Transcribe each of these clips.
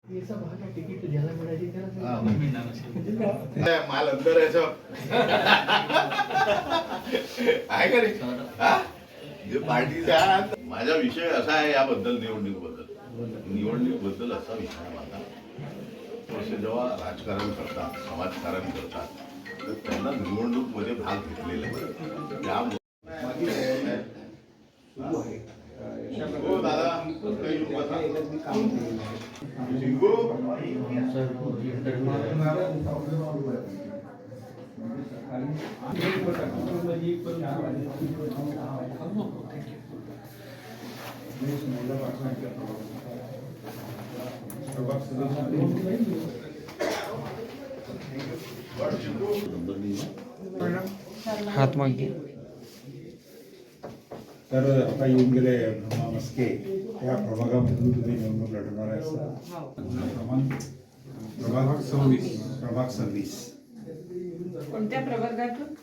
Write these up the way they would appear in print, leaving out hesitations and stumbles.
Ticket ज्याला मिळायची त्याला माल अंदर आहे सब आहे का रे पार्टीचा माझा विषय असा आहे याबद्दल निवडणूक बद्दल असा विषय माझा थोडेसे जेव्हा राजकारण करतात समाजकारण करतात तर त्यांना निवडणूक मध्ये भाग घेतलेला हो दादा हात मागे तर आता येऊन गेले ब्रह्मा मस्के त्या प्रभागामधून तुम्ही निवडणूक लढवणार आहे प्रभाग 26 कोणत्या प्रवर्गातून?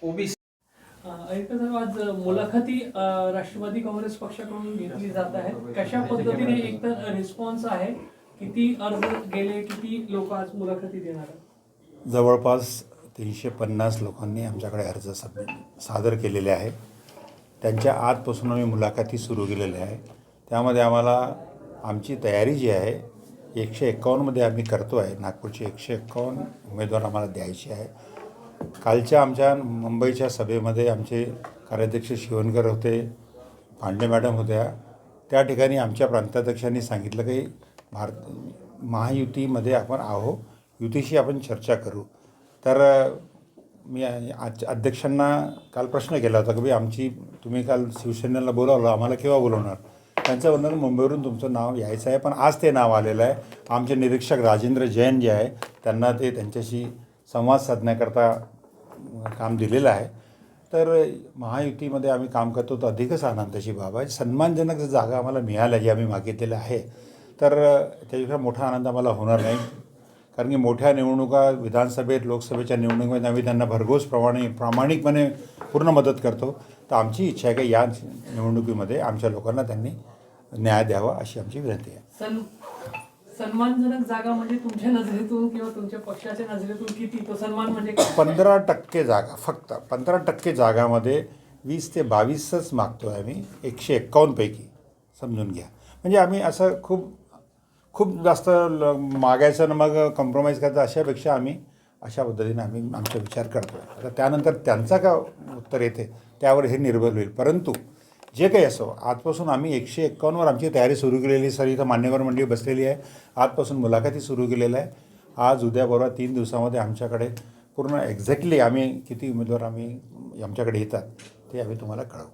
ओबीसी. एकच आज मुलाखती राष्ट्रवादी काँग्रेस पक्षाकडून घेतली जात आहे. कशा पद्धतीने एकतर रिस्पॉन्स आहे, किती अर्ज गेले, किती लोक आज मुलाखती देणार? जवळपास 350 लोकांनी आमच्याकडे अर्ज सादर केलेले आहे. त्यांच्या आजपासून आम्ही मुलाखती सुरू केलेल्या आहे. त्यामध्ये आम्हाला आमची तयारी जी आहे 151मध्ये आम्ही करतो आहे. नागपूरचे 151 उमेदवार आम्हाला द्यायचे आहे. कालच्या आमच्या मुंबईच्या सभेमध्ये आमचे कार्याध्यक्ष शिवणकर होते, पांडे मॅडम होत्या. त्या ठिकाणी आमच्या प्रांताध्यक्षांनी सांगितलं की महायुतीमध्ये आपण आहो, युतीशी आपण चर्चा करू. तर मी अध्यक्षांना काल प्रश्न केला होता की तुम्ही काल शिवसेनेला बोलावलं, आम्हाला केव्हा बोलवणार? त्यांचं म्हणणं मुंबईवरून तुमचं नाव यायचं आहे. पण आज ते नाव आलेलं आहे. आमचे निरीक्षक राजेंद्र जैन जे आहे त्यांना ते त्यांच्याशी संवाद साधण्याकरता काम दिलेलं आहे. तर महायुतीमध्ये आम्ही काम करतो तर अधिकच आनंदाची बाब आहे. सन्मानजनक जागा आम्हाला मिळाल्या जी आम्ही मागितलेल्या आहे, तर त्याच्यापेक्षा मोठा आनंद आम्हाला होणार नाही. कारण की मोठ्या निवडणुका विधानसभेत, लोकसभेच्या निवडणुकीमध्ये आम्ही त्यांना भरघोस प्रामाणिकपणे पूर्ण मदत करतो. तर आमची इच्छा आहे की या निवडणुकीमध्ये आमच्या लोकांना त्यांनी न्याय द्यावा अशी आमची विनंती आहे. सन्मानजनक जागा म्हणजे तुमच्या नजरेतून किंवा तुमच्या पक्षाच्या नजरेतून किती? तो सन्मान म्हणजे 15% जागा, फक्त 15% जागामध्ये 20 ते 22च मागतो आहे आम्ही 151 पैकी. समजून घ्या. म्हणजे आम्ही असं खूप जास्त मागायचं आणि मग कॉम्प्रोमाइज करायचं अशापेक्षा आम्ही अशा पद्धतीने आम्ही आमचा विचार करतो आहे. आता त्यानंतर त्यांचा का उत्तर येते त्यावर हे निर्भर होईल. परंतु जे काही असो, आजपासून आम्ही 151वर आमची तयारी सुरू केलेली. सर इथं मान्यवर मंडळी बसलेली आहे. आजपासून मुलाखती सुरू केलेल्या आहे. आज उद्या परवा 3 दिवसामध्ये आमच्याकडे पूर्ण एक्झॅक्टली आम्ही किती उमेदवार आमच्याकडे येतात ते आम्ही तुम्हाला कळवू.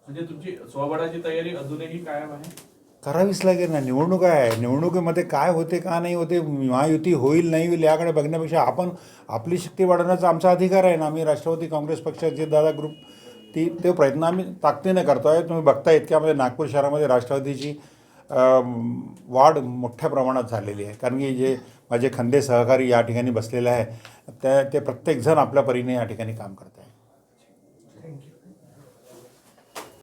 म्हणजे तुमची स्वबळाची तयारी अजूनही कायम आहे? करावीच लागेल ना. निवडणूक आहे. निवडणुकीमध्ये काय होते का नाही होते, महायुती होईल नाही होईल याकडे बघण्यापेक्षा आपण आपली शक्ती वाढवण्याचा आमचा अधिकार आहे ना. आम्ही राष्ट्रवादी काँग्रेस पक्षाचे दादा ग्रुप ते प्रयत्न आम्ही ताकदीने करतो आहे. तुम्ही बघता इतक्यामध्ये नागपूर शहरामध्ये राष्ट्रवादीची वाढ मोठ्या प्रमाणात झालेली आहे. कारण की जे माझे खंदे सहकारी या ठिकाणी बसलेले आहे ते प्रत्येकजण आपल्या परीने या ठिकाणी काम करतात.